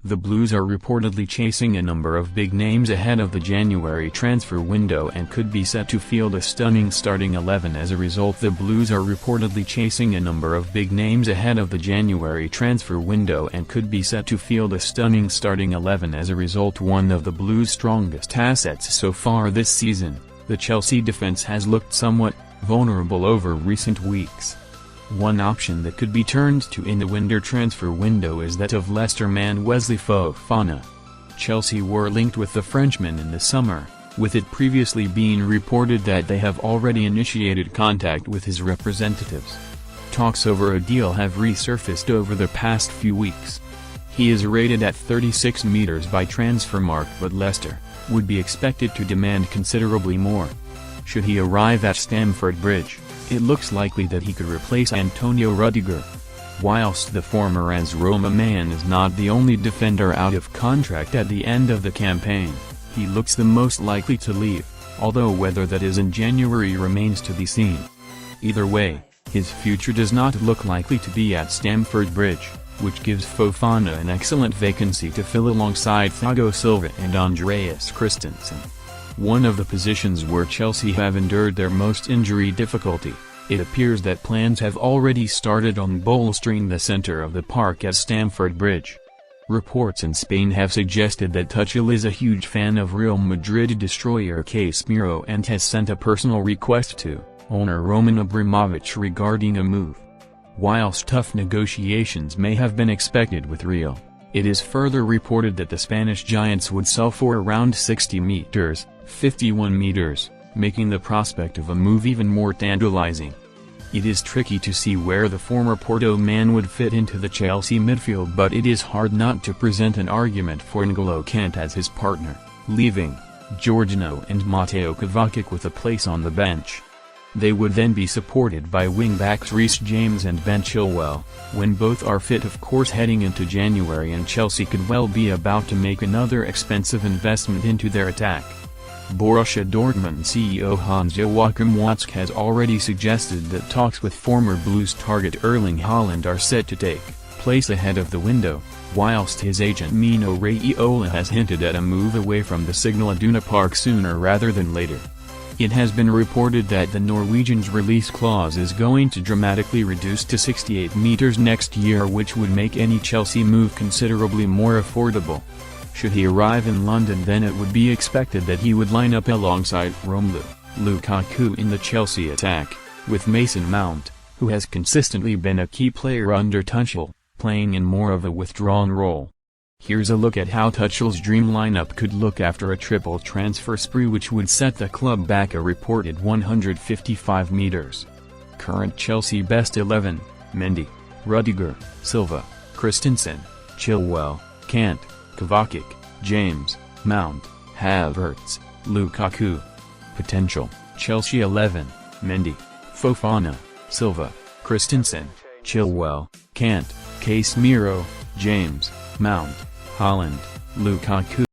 The Blues are reportedly chasing a number of big names ahead of the January transfer window and could be set to field a stunning starting 11 as a result. The Blues are reportedly chasing a number of big names ahead of the January transfer window and could be set to field a stunning starting 11 as a result. One of the Blues' strongest assets so far this season, the Chelsea defense has looked somewhat vulnerable over recent weeks. One option that could be turned to in the winter transfer window is that of Leicester man Wesley Fofana. Chelsea were linked with the Frenchman in the summer, with it previously being reported that they have already initiated contact with his representatives. Talks over a deal have resurfaced over the past few weeks. He is rated at 36 meters by transfermarkt, but Leicester would be expected to demand considerably more. Should he arrive at Stamford Bridge, it looks likely that he could replace Antonio Rudiger. Whilst the former AS Roma man is not the only defender out of contract at the end of the campaign, he looks the most likely to leave, although whether that is in January remains to be seen. Either way, his future does not look likely to be at Stamford Bridge, which gives Fofana an excellent vacancy to fill alongside Thiago Silva and Andreas Christensen. One of the positions where Chelsea have endured their most injury difficulty. It appears that plans have already started on bolstering the centre of the park at Stamford Bridge. Reports in Spain have suggested that Tuchel is a huge fan of Real Madrid destroyer Casemiro and has sent a personal request to owner Roman Abramovich regarding a move. Whilst tough negotiations may have been expected with Real, it is further reported that the Spanish giants would sell for around 60 meters, 51 meters, making the prospect of a move even more tantalizing. It is tricky to see where the former Porto man would fit into the Chelsea midfield, but it is hard not to present an argument for N'Golo Kant as his partner, leaving Jorginho and Mateo Kovacic with a place on the bench. They would then be supported by wing-backs Reece James and Ben Chilwell, when both are fit of course heading into January, and Chelsea could well be about to make another expensive investment into their attack. Borussia Dortmund CEO Hans-Joachim Watzke has already suggested that talks with former Blues target Erling Haaland are set to take place ahead of the window, whilst his agent Mino Raiola has hinted at a move away from the Signal Iduna Park sooner rather than later. It has been reported that the Norwegian's release clause is going to dramatically reduce to 68 meters next year, which would make any Chelsea move considerably more affordable. Should he arrive in London, then it would be expected that he would line up alongside Romelu Lukaku in the Chelsea attack, with Mason Mount, who has consistently been a key player under Tuchel, playing in more of a withdrawn role. Here's a look at how Tuchel's dream lineup could look after a triple transfer spree, which would set the club back a reported 155 meters. Current Chelsea best 11: Mendy, Rudiger, Silva, Christensen, Chilwell, Kant, Kovacic, James, Mount, Havertz, Lukaku. Potential: Chelsea 11: Mendy, Fofana, Silva, Christensen, Chilwell, Kant, Casemiro, James, Mount, Haaland, Lukaku.